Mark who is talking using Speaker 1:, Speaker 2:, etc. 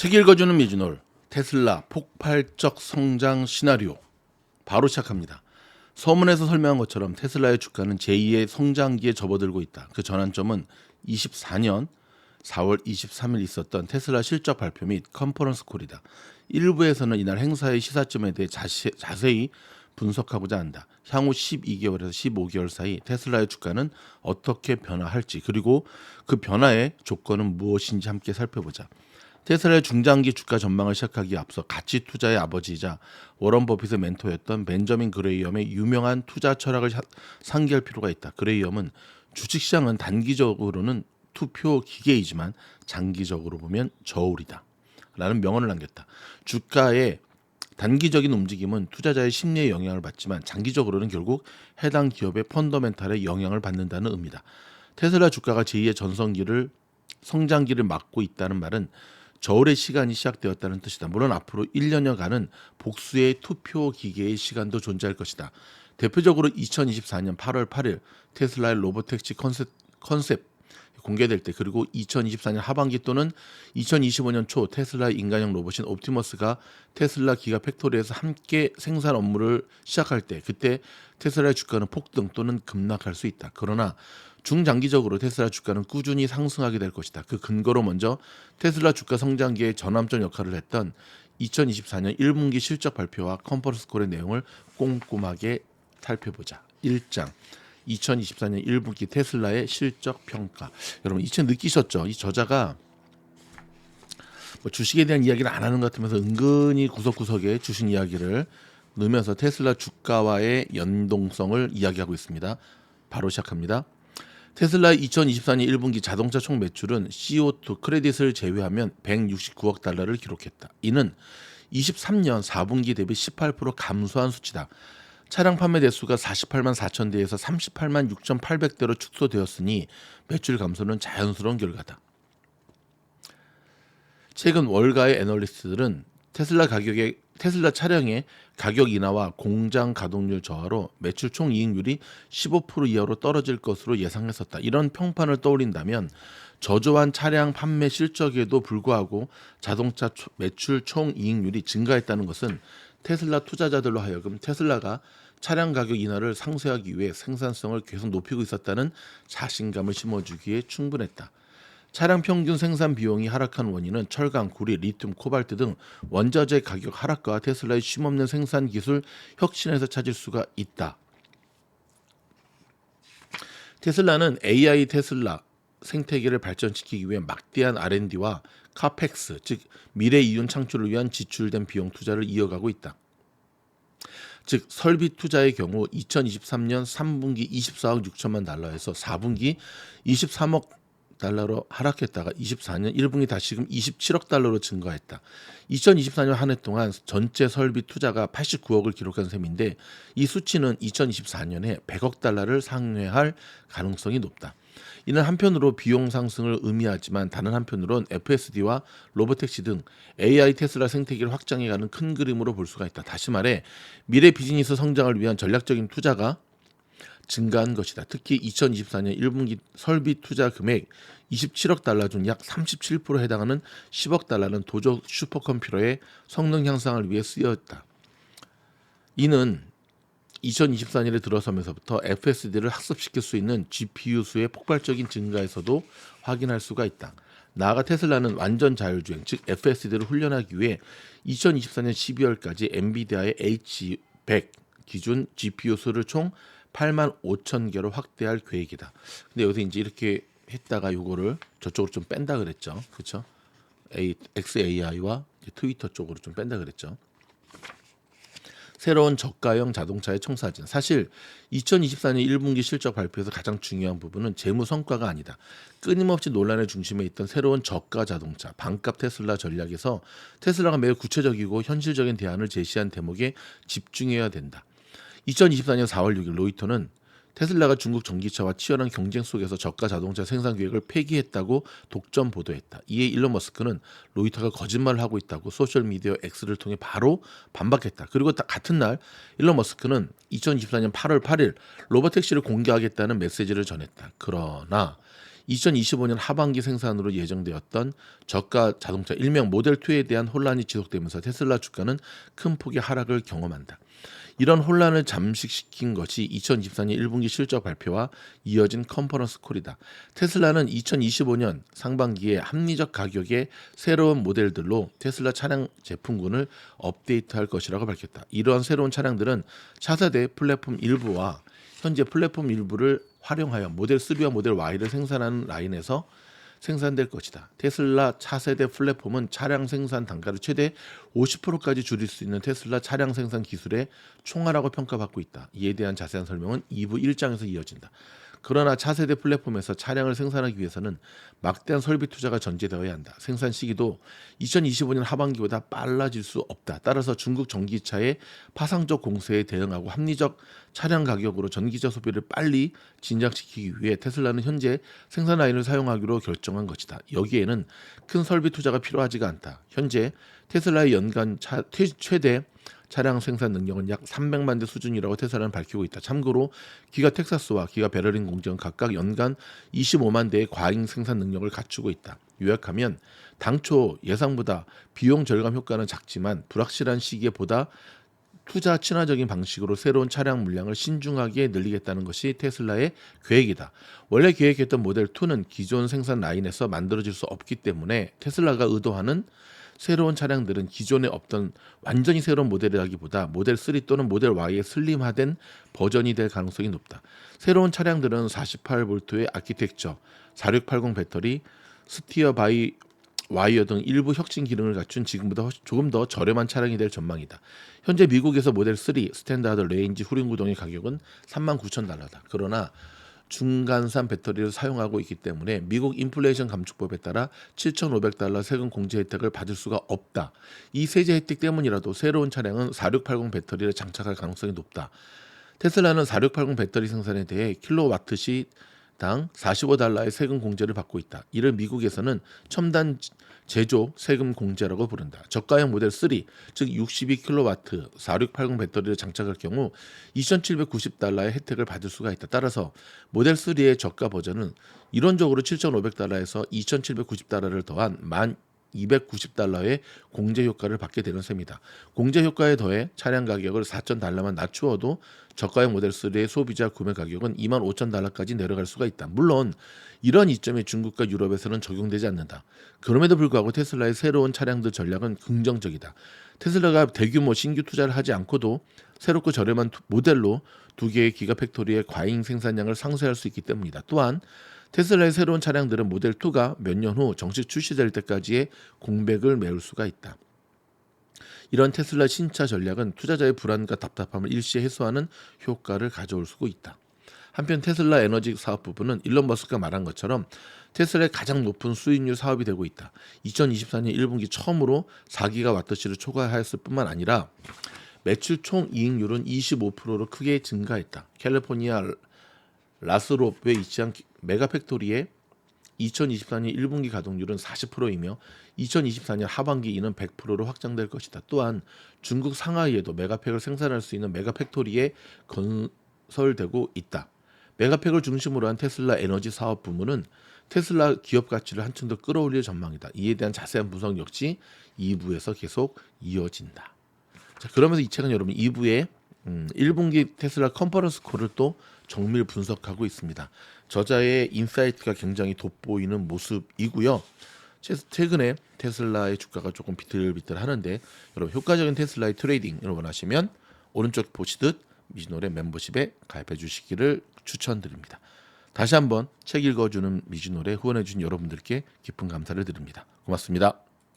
Speaker 1: 책 읽어주는 미주놀 테슬라 폭발적 성장 시나리오 바로 시작합니다. 서문에서 설명한 것처럼 테슬라의 주가는 제2의 성장기에 접어들고 있다. 그 전환점은 24년 4월 23일 있었던 테슬라 실적 발표 및 컨퍼런스 콜이다. 일부에서는 이날 행사의 시사점에 대해 자세히 분석하고자 한다. 향후 12개월에서 15개월 사이 테슬라의 주가는 어떻게 변화할지, 그리고 그 변화의 조건은 무엇인지 함께 살펴보자. 테슬라의 중장기 주가 전망을 시작하기에 앞서 가치 투자의 아버지이자 워런 버핏의 멘토였던 벤저민 그레이엄의 유명한 투자 철학을 상기할 필요가 있다. 그레이엄은 주식시장은 단기적으로는 투표 기계이지만 장기적으로 보면 저울이다 라는 명언을 남겼다. 주가의 단기적인 움직임은 투자자의 심리에 영향을 받지만 장기적으로는 결국 해당 기업의 펀더멘탈에 영향을 받는다는 의미다. 테슬라 주가가 제2의 성장기를 맞고 있다는 말은 저울의 시간이 시작되었다는 뜻이다. 물론 앞으로 1년여간은 복수의 투표 기계의 시간도 존재할 것이다. 대표적으로 2024년 8월 8일 테슬라의 로보택시 컨셉 공개될 때, 그리고 2024년 하반기 또는 2025년 초 테슬라의 인간형 로봇인 옵티머스가 테슬라 기가 팩토리에서 함께 생산 업무를 시작할 때, 그때 테슬라의 주가는 폭등 또는 급락할 수 있다. 그러나 중장기적으로 테슬라 주가는 꾸준히 상승하게 될 것이다. 그 근거로 먼저 테슬라 주가 성장기의 전환점 역할을 했던 2024년 1분기 실적 발표와 컨퍼런스 콜의 내용을 꼼꼼하게 살펴보자. 1장 2024년 1분기 테슬라의 실적 평가. 여러분 이제 느끼셨죠? 이 저자가 주식에 대한 이야기를 안 하는 것 같으면서 은근히 구석구석에 주식 이야기를 넣으면서 테슬라 주가와의 연동성을 이야기하고 있습니다. 바로 시작합니다. 테슬라의 2024년 1분기 자동차 총 매출은 CO2 크레딧을 제외하면 169억 달러를 기록했다. 이는 23년 4분기 대비 18% 감소한 수치다. 차량 판매 대수가 48만 4천 대에서 38만 6,800대로 축소되었으니 매출 감소는 자연스러운 결과다. 최근 월가의 애널리스트들은 테슬라 차량의 가격 인하와 공장 가동률 저하로 매출 총이익률이 15% 이하로 떨어질 것으로 예상했었다. 이런 평판을 떠올린다면 저조한 차량 판매 실적에도 불구하고 자동차 매출 총이익률이 증가했다는 것은 테슬라 투자자들로 하여금 테슬라가 차량 가격 인하를 상쇄하기 위해 생산성을 계속 높이고 있었다는 자신감을 심어주기에 충분했다. 차량 평균 생산 비용이 하락한 원인은 철강, 구리, 리튬, 코발트 등 원자재 가격 하락과 테슬라의 쉼없는 생산 기술 혁신에서 찾을 수가 있다. 테슬라는 AI 테슬라 생태계를 발전시키기 위해 막대한 R&D와 카펙스, 즉 미래 이윤 창출을 위한 지출된 비용 투자를 이어가고 있다. 즉 설비 투자의 경우 2023년 3분기 24억 6천만 달러에서 4분기 23억 달러로 하락했다가 24년 1분기 다시금 27억 달러로 증가했다. 2024년 한 해 동안 전체 설비 투자가 89억을 기록한 셈인데 이 수치는 2024년에 100억 달러를 상회할 가능성이 높다. 이는 한편으로 비용 상승을 의미하지만 다른 한편으론 FSD와 로보택시 등 AI 테슬라 생태계를 확장해가는 큰 그림으로 볼 수가 있다. 다시 말해 미래 비즈니스 성장을 위한 전략적인 투자가 증가한 것이다. 특히 2024년 1분기 설비 투자 금액 27억 달러 중 약 37%에 해당하는 10억 달러는 도적 슈퍼컴퓨터의 성능 향상을 위해 쓰였다. 이는 2024년에 들어서면서부터 FSD를 학습시킬 수 있는 GPU 수의 폭발적인 증가에서도 확인할 수가 있다. 나아가 테슬라는 완전 자율주행, 즉 FSD를 훈련하기 위해 2024년 12월까지 엔비디아의 H100 기준 GPU 수를 총 8만 5천 개로 확대할 계획이다. 근데 여기서 이제 이렇게 했다가 요거를 저쪽으로 좀 뺀다 그랬죠. 그렇죠? XAI와 트위터 쪽으로 좀 뺀다 그랬죠. 새로운 저가형 자동차의 청사진. 사실 2024년 1분기 실적 발표에서 가장 중요한 부분은 재무 성과가 아니다. 끊임없이 논란의 중심에 있던 새로운 저가 자동차, 반값 테슬라 전략에서 테슬라가 매우 구체적이고 현실적인 대안을 제시한 대목에 집중해야 된다. 2024년 4월 6일 로이터는 테슬라가 중국 전기차와 치열한 경쟁 속에서 저가 자동차 생산 계획을 폐기했다고 독점 보도했다. 이에 일론 머스크는 로이터가 거짓말을 하고 있다고 소셜미디어 X를 통해 바로 반박했다. 그리고 같은 날 일론 머스크는 2024년 8월 8일 로보택시를 공개하겠다는 메시지를 전했다. 그러나 2025년 하반기 생산으로 예정되었던 저가 자동차 일명 모델 2에 대한 혼란이 지속되면서 테슬라 주가는 큰 폭의 하락을 경험한다. 이런 혼란을 잠식시킨 것이 2024년 1분기 실적 발표와 이어진 컨퍼런스 콜이다. 테슬라는 2025년 상반기에 합리적 가격의 새로운 모델들로 테슬라 차량 제품군을 업데이트할 것이라고 밝혔다. 이러한 새로운 차량들은 차세대 플랫폼 일부와 현재 플랫폼 일부를 활용하여 모델 3와 모델 Y를 생산하는 라인에서 생산될 것이다. 테슬라 차세대 플랫폼은 차량 생산 단가를 최대 50%까지 줄일 수 있는 테슬라 차량 생산 기술의 총알이라고 평가받고 있다. 이에 대한 자세한 설명은 2부 1장에서 이어진다. 그러나 차세대 플랫폼에서 차량을 생산하기 위해서는 막대한 설비 투자가 전제되어야 한다. 생산 시기도 2025년 하반기보다 빨라질 수 없다. 따라서 중국 전기차의 파상적 공세에 대응하고 합리적 차량 가격으로 전기차 소비를 빨리 진작시키기 위해 테슬라는 현재 생산 라인을 사용하기로 결정한 것이다. 여기에는 큰 설비 투자가 필요하지가 않다. 현재 테슬라의 연간 최대 차량 생산 능력은 약 300만 대 수준이라고 테슬라는 밝히고 있다. 참고로 기가 텍사스와 기가 베를린 공장은 각각 연간 25만 대의 과잉 생산 능력을 갖추고 있다. 요약하면 당초 예상보다 비용 절감 효과는 작지만 불확실한 시기에 보다 투자 친화적인 방식으로 새로운 차량 물량을 신중하게 늘리겠다는 것이 테슬라의 계획이다. 원래 계획했던 모델 2는 기존 생산 라인에서 만들어질 수 없기 때문에 테슬라가 의도하는 새로운 차량들은 기존에 없던 완전히 새로운 모델이라기보다 모델 3 또는 모델 Y의 슬림화된 버전이 될 가능성이 높다. 새로운 차량들은 48V의 아키텍처, 4680 배터리, 스티어 바이 와이어 등 일부 혁신 기능을 갖춘 지금보다 조금 더 저렴한 차량이 될 전망이다. 현재 미국에서 모델 3 스탠다드 레인지 후륜구동의 가격은 39,000달러다. 그러나 중간산 배터리를 사용하고 있기 때문에 미국 인플레이션 감축법에 따라 7,500달러 세금 공제 혜택을 받을 수가 없다. 이 세제 혜택 때문이라도 새로운 차량은 4680 배터리를 장착할 가능성이 높다. 테슬라는 4680 배터리 생산에 대해 킬로와트시당 45달러의 세금 공제를 받고 있다. 이를 미국에서는 첨단 제조 세금 공제라고 부른다. 저가형 모델 3, 즉 62kW 4680 배터리를 장착할 경우 2,790달러의 혜택을 받을 수가 있다. 따라서 모델 3의 저가 버전은 이론적으로 7,500달러에서 2,790달러를 더한 1,290달러의 공제 효과를 받게 되는 셈이다. 공제 효과에 더해 차량 가격을 4,000달러만 낮추어도 저가형 모델 3의 소비자 구매 가격은 25,000달러까지 내려갈 수가 있다. 물론 이런 이점이 중국과 유럽에서는 적용되지 않는다. 그럼에도 불구하고 테슬라의 새로운 차량들 전략은 긍정적이다. 테슬라가 대규모 신규 투자를 하지 않고도 새롭고 저렴한 모델로 2개의 기가팩토리의 과잉 생산량을 상쇄할 수 있기 때문이다. 또한 테슬라의 새로운 차량들은 모델 2가 몇 년 후 정식 출시될 때까지의 공백을 메울 수가 있다. 이런 테슬라 신차 전략은 투자자의 불안과 답답함을 일시에 해소하는 효과를 가져올 수 있다. 한편 테슬라 에너지 사업 부분은 일론 머스크가 말한 것처럼 테슬라의 가장 높은 수익률 사업이 되고 있다. 2024년 1분기 처음으로 4기가와트시를 초과하였을 뿐만 아니라 매출 총 이익률은 25%로 크게 증가했다. 캘리포니아 라스롭에 위치한 메가팩토리의 2024년 1분기 가동률은 40%이며 2024년 하반기 이는 100%로 확장될 것이다. 또한 중국 상하이에도 메가팩을 생산할 수 있는 메가팩토리에 건설되고 있다. 메가팩을 중심으로 한 테슬라 에너지 사업 부문은 테슬라 기업 가치를 한층 더 끌어올릴 전망이다. 이에 대한 자세한 분석 역시 2부에서 계속 이어진다. 자, 그러면서 이 책은 여러분 2부에 1분기 테슬라 컨퍼런스 콜을 또 정밀 분석하고 있습니다. 저자의 인사이트가 굉장히 돋보이는 모습이고요. 최근에 테슬라의 주가가 조금 비틀비틀하는데 여러분 효과적인 테슬라의 트레이딩을 원하시면 오른쪽 보시듯 미즈노래 멤버십에 가입해 주시기를 추천드립니다. 다시 한번 책 읽어주는 미즈노래 후원해 주신 여러분들께 깊은 감사를 드립니다. 고맙습니다.